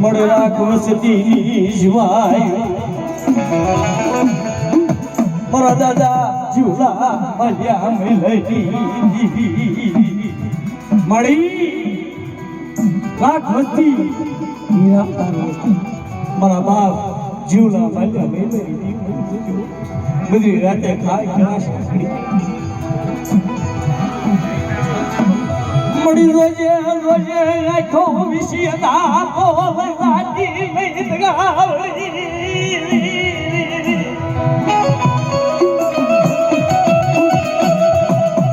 મળ રાખ વસતી જીવાય મારા દાદા જીવલા માલ્યા મેલડી મળી રાખ વસતી મારા બાપ જીવલા માલ્યા મેલડી બધી રાતે ખાય ક્લાસ મળી રોજે રોજે રાખો વિશિયતા બોલ વાતી નહીં ગાવડી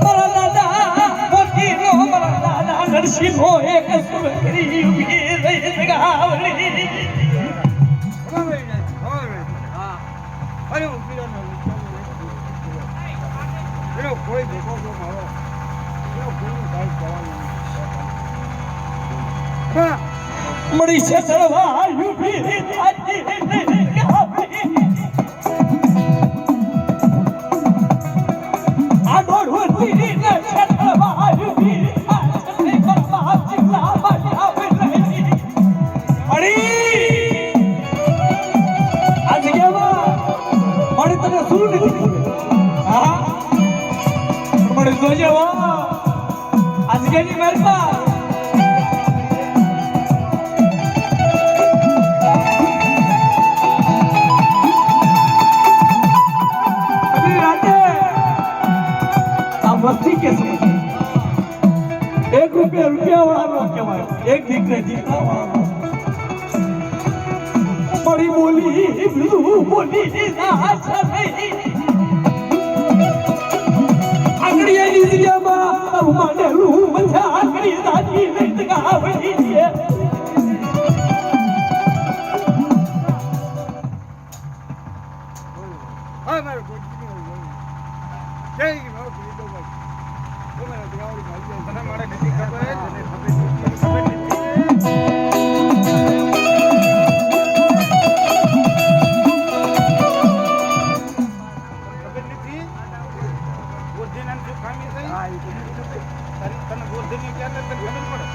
મારા દાદા મોતી નો મારા દાદા નરસિંહ હો એક સુરકરી ઉભી નહીં ગાવડી કોઈ દેખો તો મારો મળી છે ચડવા યુભી આજી આ દોડતી ને ચડવા યુભી આજી કરવા જીલા બાયા બેલી મળી આ જગ્યામાં મળી તને શું નથી હા મળી જોજે વા આ જગ્યાની મરપા वस्ती के समझ एक रुपया वाला कमाए एक दिखने जीता बड़ी बोली बोली अंगड़िया लीजिए अब माने लू मचा अंगड़ी दादी नहीं तका बड़ी है हां मेरे को जय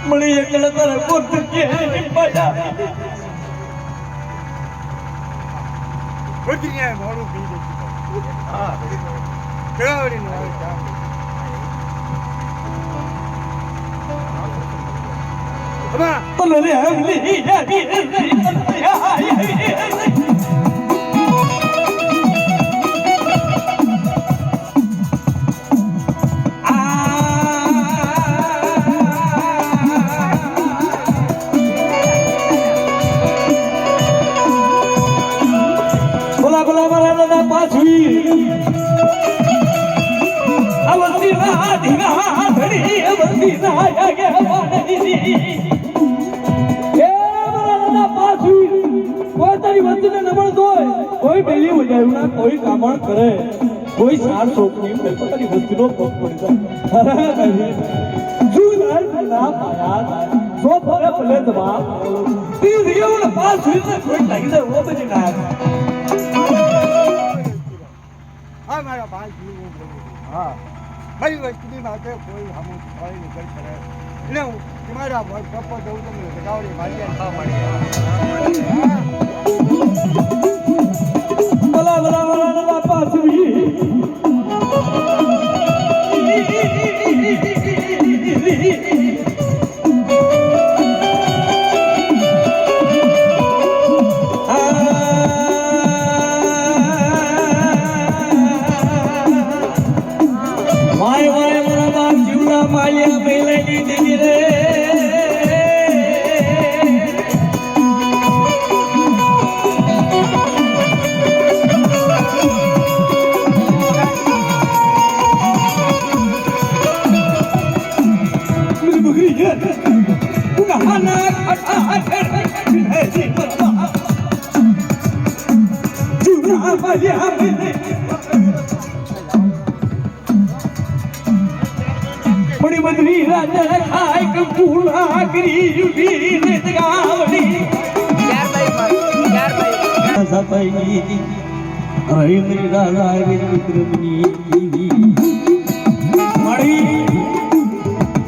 મળી એટલે તારે પોત કે પાછા ગોતીને મોડું પી દે હા કેવડી નો અબા તને રે હલી કોઈ કામણ કરે કોઈ સાર છોકરી પોતાની વસ્તીનો પગ પડી જાય જુનાર ના પાયા સો ફરે ભલે દવા તી રીઓને પાસ સુઈને કોઈ લાગી જાય વો બજી ના હા મારા ભાઈ જીવો હા મારી વસ્તીની માટે કોઈ હમો કોઈ નિકળ કરે એટલે હું તમારા ભાઈ કપો દઉં તમને ગાવડી ભાઈ ખા મળી બલા બલા બલા પાસવી વાય વાય મારા બાપ જીવડા માલ્યા મેલડી દીદી રે बड़ी बदली राजा खाए कपूला करी उठी ने गावड़ी यार भाई सताई रही मेरी राजा रे विक्रमनी मड़ी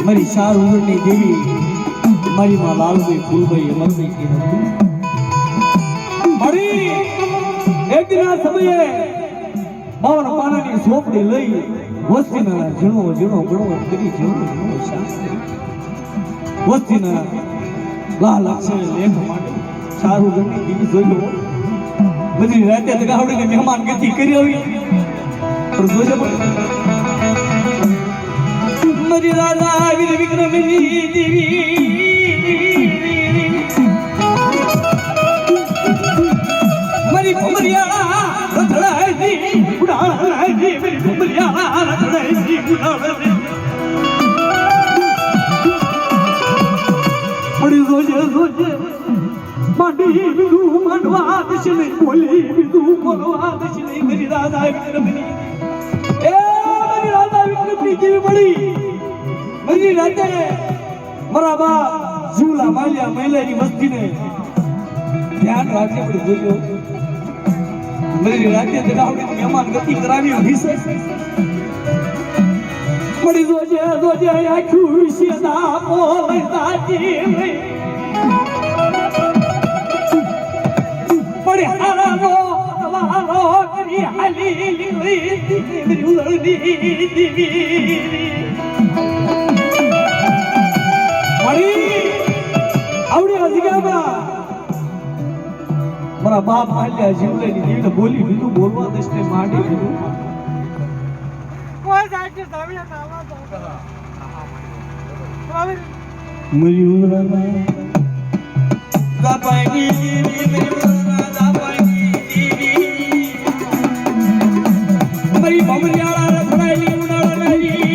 मेरी शाहरुखनी देवी મારી માં લાલભાઈ ફૂલભાઈ અમરભાઈ કે હતી મળી એક દિન આ સમયે બાવન પાનાની સોપડી લઈ વસ્તીના ઝીણો ઝીણો ગણો કરી ઝીણો શાસ્ત્રી વસ્તીના લાલ અક્ષરે લેખ માટે સારું ગણી દીવી જોઈ લો બધી રાતે દગાવડીને મહેમાન ગતિ કરી આવી પણ જોજે મરી રાજા વીર વિક્રમની દેવી મરી ભમરિયા રથડાઈ ઉડાડાઈ મરી ભમરિયા રથડાઈ ઉડાડાઈ પડી જોજે માંડી વિદુ માંડવા દશને બોલી વિદુ બોલવા દશને મરી રાજા વિક્રમની એ મરી રાજા વિક્રમની દેવી મળી મરી રાતે મારા બાપ જીવલા માલ્યા મહિલાની મસ્તીને ધ્યાન રાખે આપણે જોજો મરી રાતે દગાવડી મહેમાન ગતિ કરાવી વિશે મળી જોજે આખું વિશે ના બોલે દાજી પડી હારો વારો કરી હાલી લીલી ઉલડી દીવી આવડે અધિકારમાં મારા બાપ હાલ્યા જીવલેની દેવીને બોલી બીજું બોલવા દસને માંડી દીધું કોઈ સાચે સાવયા તાવા તો મરી ઉલડા ગાપાઈ દેવી મરી ઉલડા ગાપાઈ દેવી મરી ભમરિયાળા રખડાઈ ઉડાડાઈ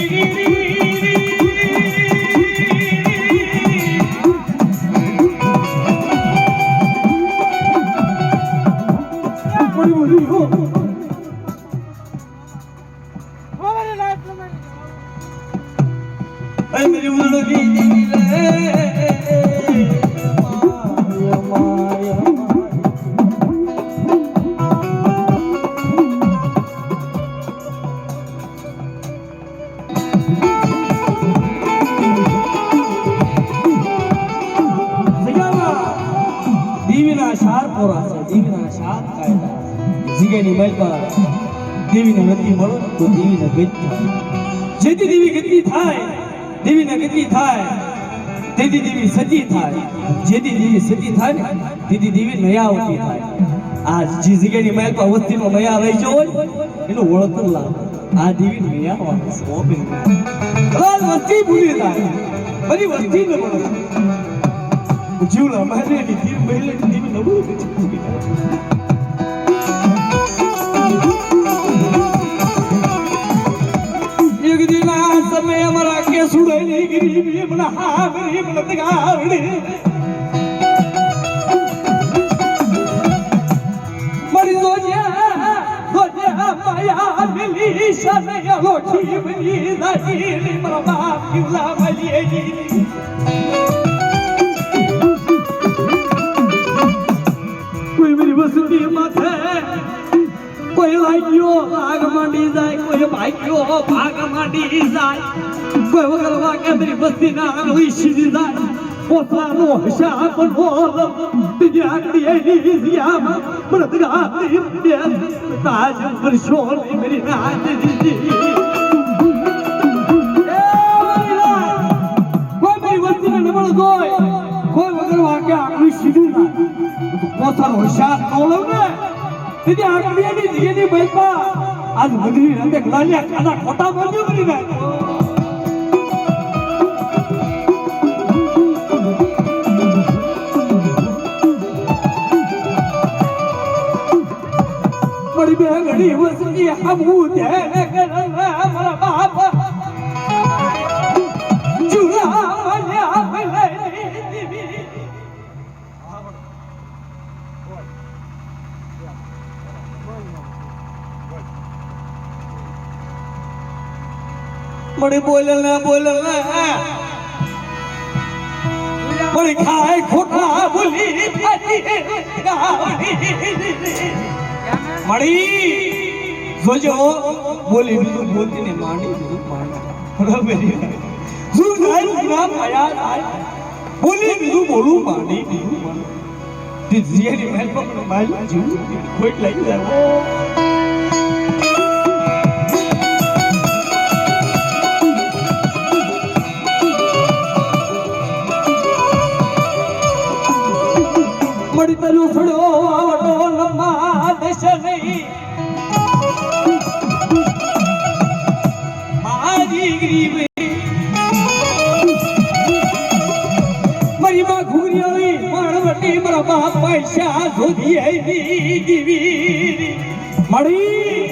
मेरी उलड़ी देवी रे माया દેવીના શાર પોરા છે દેવીના શાર કાયદા જીગેની મલપા દેવીને ગતિ મળો તો દેવીને ગતિ જેથી દેવી ગતિ થાય દેવીને ગતિ થાય તેથી દેવી સતી થાય જેથી દેવી સતી થાય ને તેથી દેવી નયાવતી થાય આ જે જગ્યાની મહેલ પર વસ્તીનો નયા રહી ગયો હોય એનું વળતર લાવ આ દેવી નયાવાની સ્વભાવ કલાલ વસ્તી ભૂલી જાય બધી વસ્તી ન મળે જીવલા મહેલની દેવી મહેલની દેવી નબળું ભૂલી જાય એક દિન આ સમય અમારા કે સુડેલી ગરીબી મના હા ગરીબ લતગાવડી મરી જોજે માયા મિલી સનય લોઠી બની દાજી મારા બાપ કિલા મલીજી કોઈ મારી વસતી માથે કોઈ લાગ્યો આગ માંડી જાય કોઈ ભાગ્યો ભાગ માંડી જાય કોઈ વગર વાગે મારી બસ્તી ના આગળી સીધી જાય પોતાનો હશા પણ બોલ બીજી આકડી એની જીયામાં મરદ ગાતી દે તાજ વર્ષો મેરી નાચ દીધી કોઈ મારી વસ્તીને નબળ ગોય કોઈ વગર વાગે આગળી સીધી જાય પોતાનો હશા બોલવ ને તેથી આકડીની જીની બૈપા આજ મધરી રંગે લાલિયા ખાના ખોટા બોલ્યો કરી ના બડી બે ઘડી વસતી હમુ ધ્યાન કરવા મારા બાપ જુરા મલ્યા ભલે મળી બોલના મળી ખાય ખોટા બોલી મળી જોજો બોલી બીજું બોલતી ને માંડી બરાબર શું થાય ના પાયા થાય બોલી બીજું બોલું માની બીજું જીએની મહેલ પર મારી જીવ કોઈ લઈ જાય મળી તલું છોડો આવડો લંબા દેશ નહીં મારી ગરીબ મારી માં ઘુરિયાળી માણવટી મારા બાપ પૈસા શોધી આવી દીવી મળી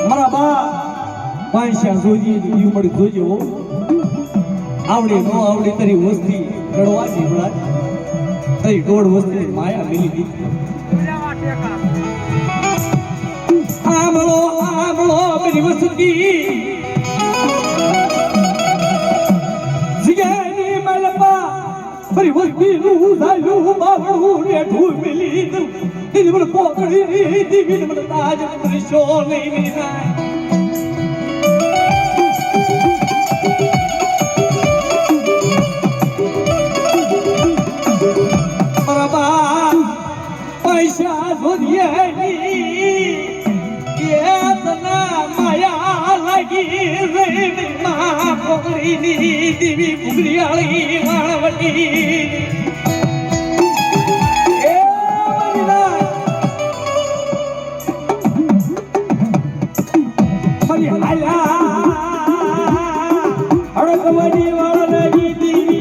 મારા બાપ પૈસા શોધી દીવી મળી જોજો આવડે નો આવડે તારી વસ્તી રડવા જીવડા તઈ દોડ વસ્તી માયા મિલી દીધી આમળો મારી વસ્તી જીગાની મલપા મારી વસ્તી નું ઝાલું બાવળું રેઠું મિલી દઉં દીદી મને પોકડી દીવી મને તાજ પરિશો લઈ નાય પૈસા શોધીએ કેતના માયા લાગી રે મા પોકડીની દીવી ફુગરીયાળી વાળવટી એ હાલા અડકવાની વાળની દીવી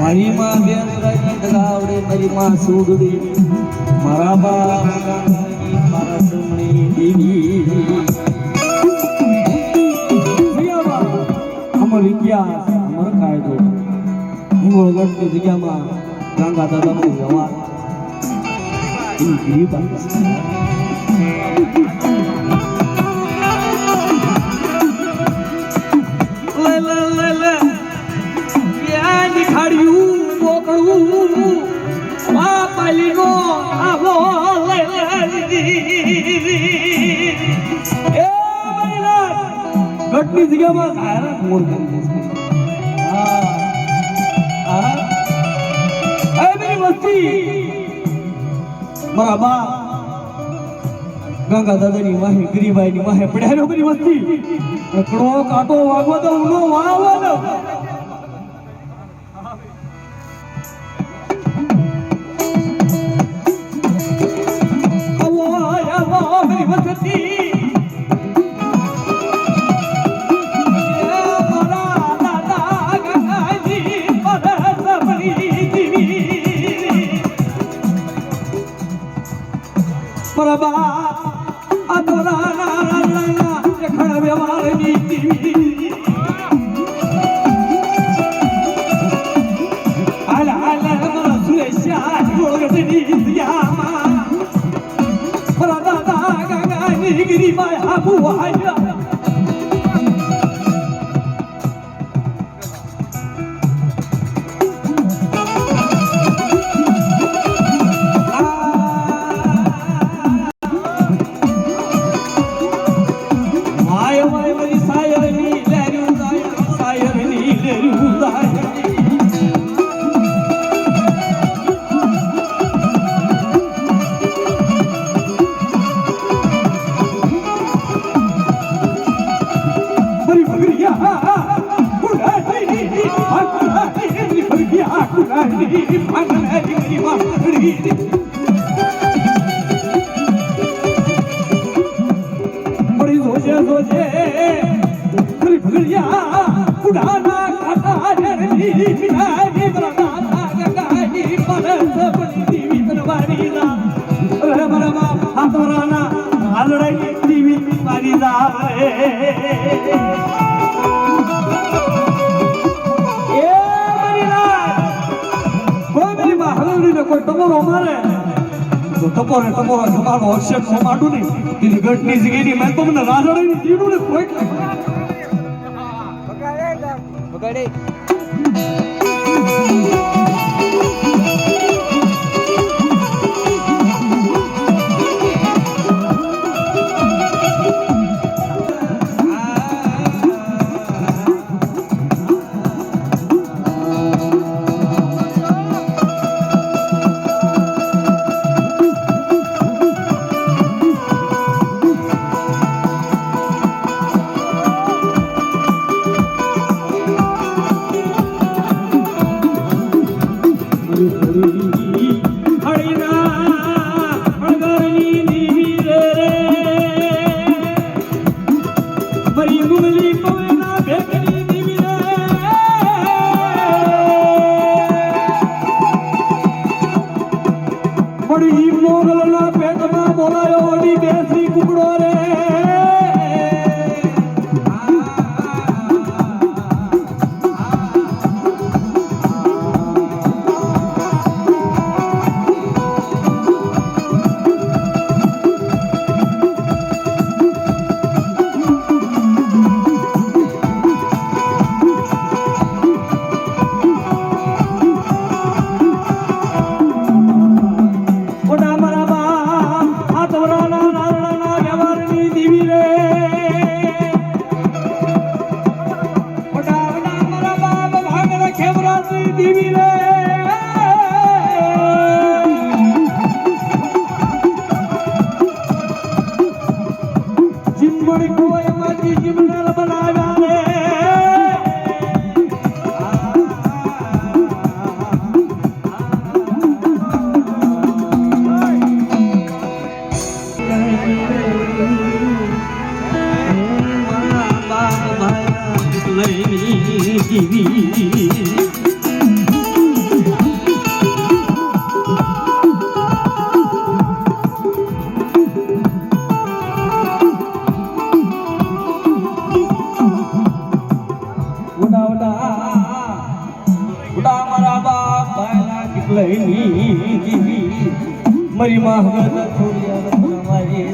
મારી માં બેન ગાવડે મારી માં સુગડી મારા બા મારા સુમણી દીવી અમર ઇતિહાસ અમર કાયદો હિંગોળગઢની જગ્યામાં ગંગા દાદાનો વ્યવહાર એની ગરીબ ઘટની જગ્યામાં સારા મોર કરી વસ્તી મારા બા ગંગા દાદાની વાહે ગરીબાઈની વાહે પડ્યા બધી વસ્તી કડો કાંટો વાગવો તો ઊનો વાવવાનો बड़ी सोचे सोचे बड़ी भगड़िया उड़ाना खाता जरनी बिनानी बरना गाड़ी परस बड़ी दीवी तनवारी ना रे बरमा हाथ वराना आलड़ाई दीवी पानी दा ए मेरी ना कोई मेरी मां हलड़ी ने कोई तमो मारे બપોરે તમારો જમાનો અક્ષર નો માંડું નહીં તેની ઘટની જગ્યાની મેં તમને રાધડીની જીવડું ને કોઈ બગાડે મરી માં હવે થોડી મારી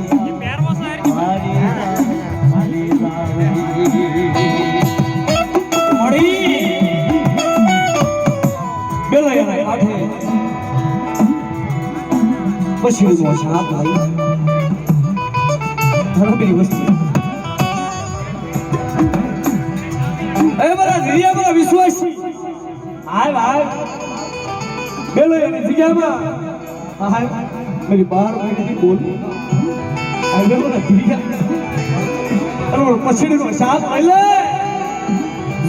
પછી શાપ ભાઈ ધર્મની વસ્તુ એ મારા ધીરિયા મારા વિશ્વાસી હાય બેલો એની જગ્યામાં હાય मेरी बार मेरी बोल आगे बोला ठीक है अरे पछड़ी नो साथ आले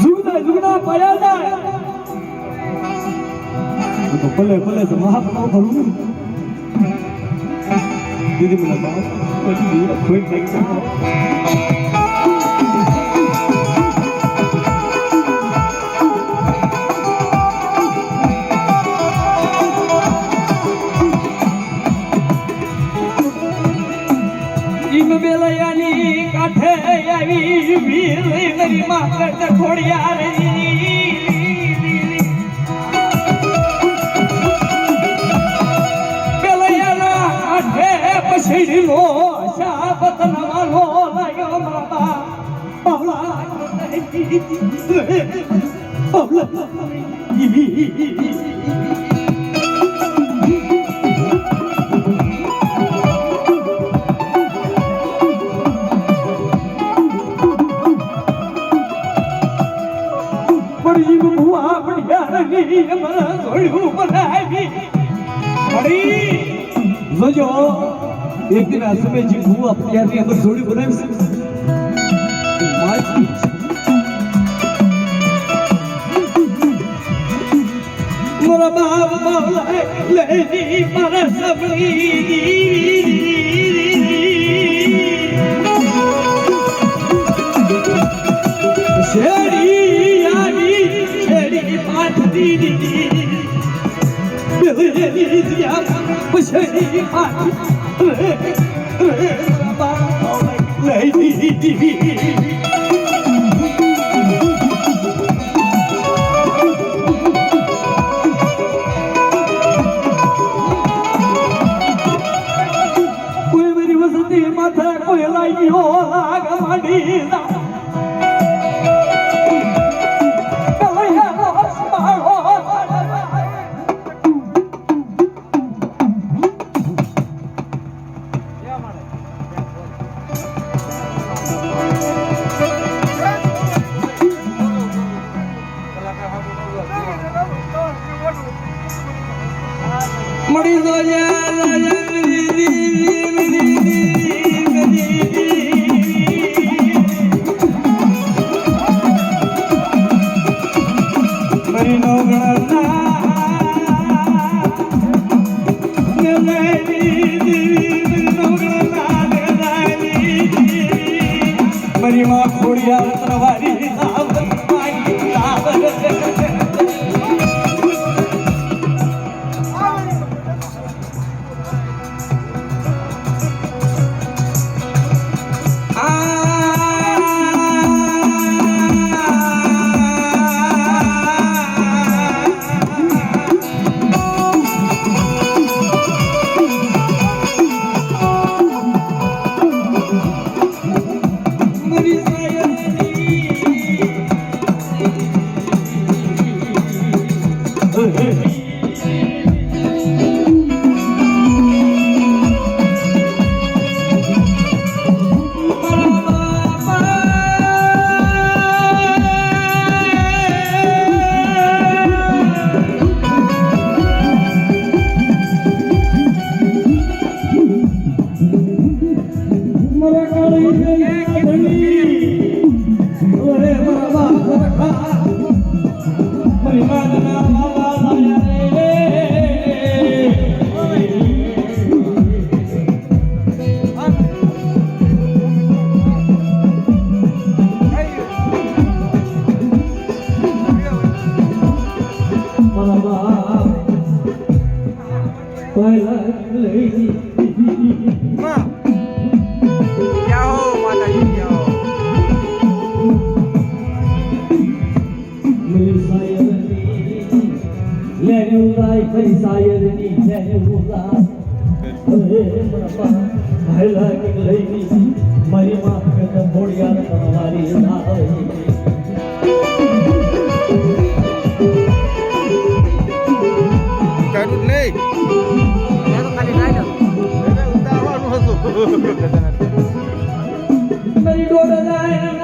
जुगना पाया जाए तो भले तो वहां पर भरूं दीदी मिला बात कोई कोई नहीं બેલયાની કાઠે આવી વીર મારી માકડ ખોડિયારી બેલયાના કાઠે પછીનો શાપત નવાલો લાગ્યો માતા બાવલા एक दिन ऐसे में जी भू अपने यार की अंदर जोड़ी बनाई मोरा बाप मौला लेनी मारा सबली शेरी यारी शेरी पाठ दीदी बेली दिया शेरी पाठ માથે કોઈ લાગ્યો લાગ માંડી મળી તો મારી માં ખોડિયા તરવારી મારી માં ભોળિયા તમારી ના કાઢું જ નહીં ઉતારવાનું હતું મારી ડોળ જાય